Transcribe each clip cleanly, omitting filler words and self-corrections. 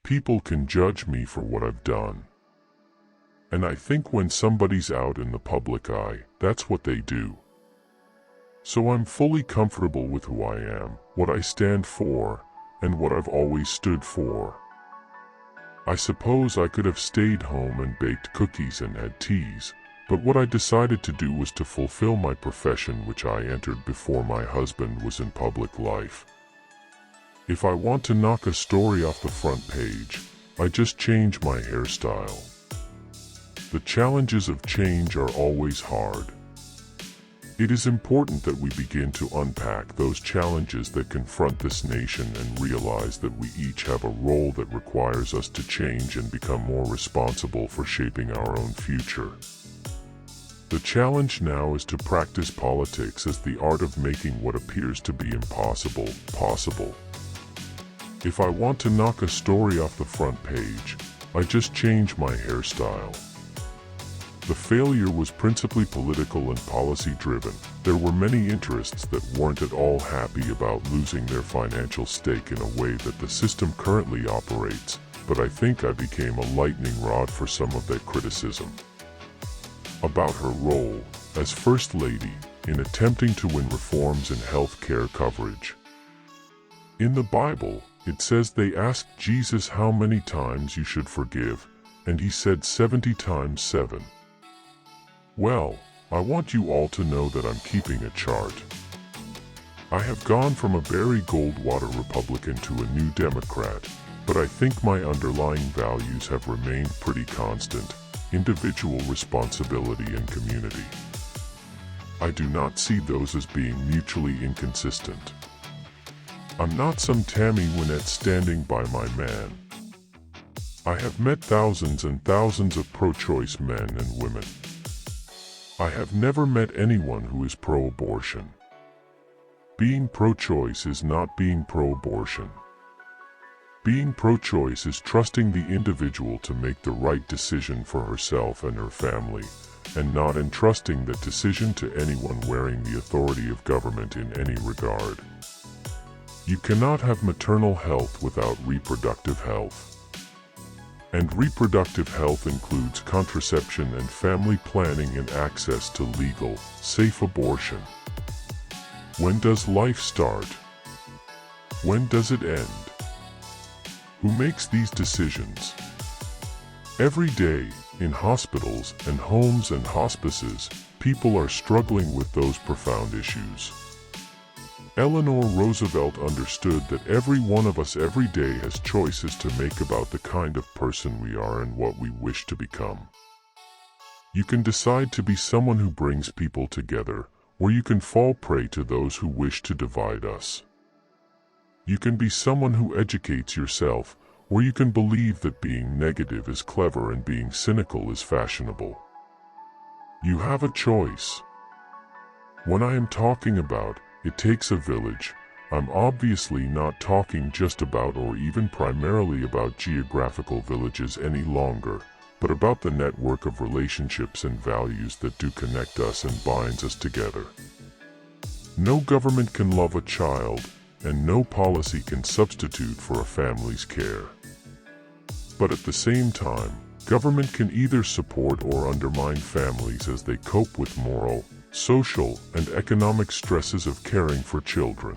people can judge me for what I've done. And I think when somebody's out in the public eye, that's what they do. So I'm fully comfortable with who I am, what I stand for, and what I've always stood for. I suppose I could have stayed home and baked cookies and had teas, but what I decided to do was to fulfill my profession, which I entered before my husband was in public life. If I want to knock a story off the front page, I just change my hairstyle. The challenges of change are always hard. It is important that we begin to unpack those challenges that confront this nation and realize that we each have a role that requires us to change and become more responsible for shaping our own future. The challenge now is to practice politics as the art of making what appears to be impossible, possible. If I want to knock a story off the front page, I just change my hairstyle. The failure was principally political and policy-driven. There were many interests that weren't at all happy about losing their financial stake in a way that the system currently operates, but I think I became a lightning rod for some of that criticism. About her role as First Lady in attempting to win reforms in health care coverage. In the Bible, it says they asked Jesus how many times you should forgive, and he said 70 times 7. Well, I want you all to know that I'm keeping a chart. I have gone from a Barry Goldwater Republican to a New Democrat, but I think my underlying values have remained pretty constant: individual responsibility and community. I do not see those as being mutually inconsistent. I'm not some Tammy Wynette standing by my man. I have met thousands and thousands of pro-choice men and women. I have never met anyone who is pro-abortion. Being pro-choice is not being pro-abortion. Being pro-choice is trusting the individual to make the right decision for herself and her family, and not entrusting that decision to anyone wearing the authority of government in any regard. You cannot have maternal health without reproductive health. And reproductive health includes contraception and family planning and access to legal, safe abortion. When does life start? When does it end? Who makes these decisions? Every day, in hospitals and homes and hospices, people are struggling with those profound issues. Eleanor Roosevelt understood that every one of us every day has choices to make about the kind of person we are and what we wish to become. You can decide to be someone who brings people together, or you can fall prey to those who wish to divide us. You can be someone who educates yourself, or you can believe that being negative is clever and being cynical is fashionable. You have a choice. When I am talking about "it takes a village," I'm obviously not talking just about or even primarily about geographical villages any longer, but about the network of relationships and values that do connect us and binds us together. No government can love a child, and no policy can substitute for a family's care. But at the same time, government can either support or undermine families as they cope with moral, social, and economic stresses of caring for children.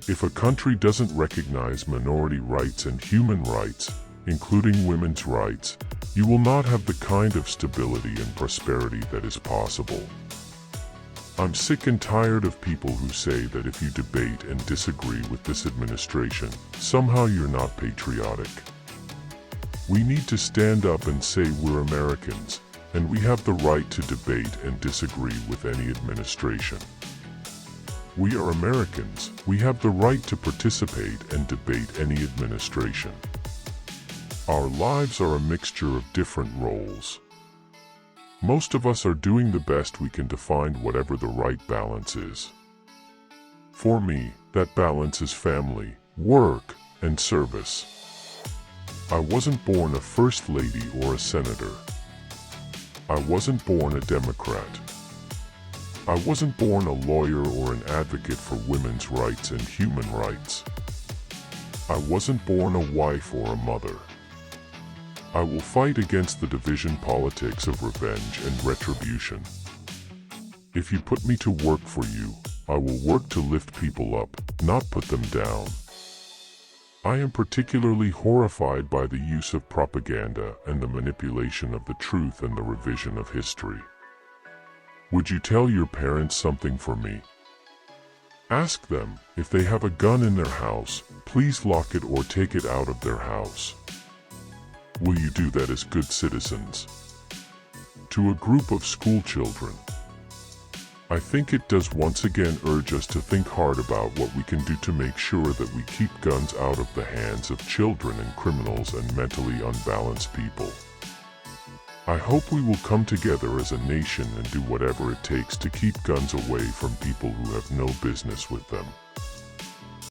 If a country doesn't recognize minority rights and human rights, including women's rights, you will not have the kind of stability and prosperity that is possible. I'm sick and tired of people who say that if you debate and disagree with this administration, somehow you're not patriotic. We need to stand up and say we're Americans, and we have the right to debate and disagree with any administration. We are Americans. We have the right to participate and debate any administration. Our lives are a mixture of different roles. Most of us are doing the best we can to find whatever the right balance is. For me, that balance is family, work, and service. I wasn't born a first lady or a senator. I wasn't born a Democrat. I wasn't born a lawyer or an advocate for women's rights and human rights. I wasn't born a wife or a mother. I will fight against the division politics of revenge and retribution. If you put me to work for you, I will work to lift people up, not put them down. I am particularly horrified by the use of propaganda and the manipulation of the truth and the revision of history. Would you tell your parents something for me? Ask them, if they have a gun in their house, please lock it or take it out of their house. Will you do that as good citizens? To a group of school children, I think it does once again urge us to think hard about what we can do to make sure that we keep guns out of the hands of children and criminals and mentally unbalanced people. I hope we will come together as a nation and do whatever it takes to keep guns away from people who have no business with them.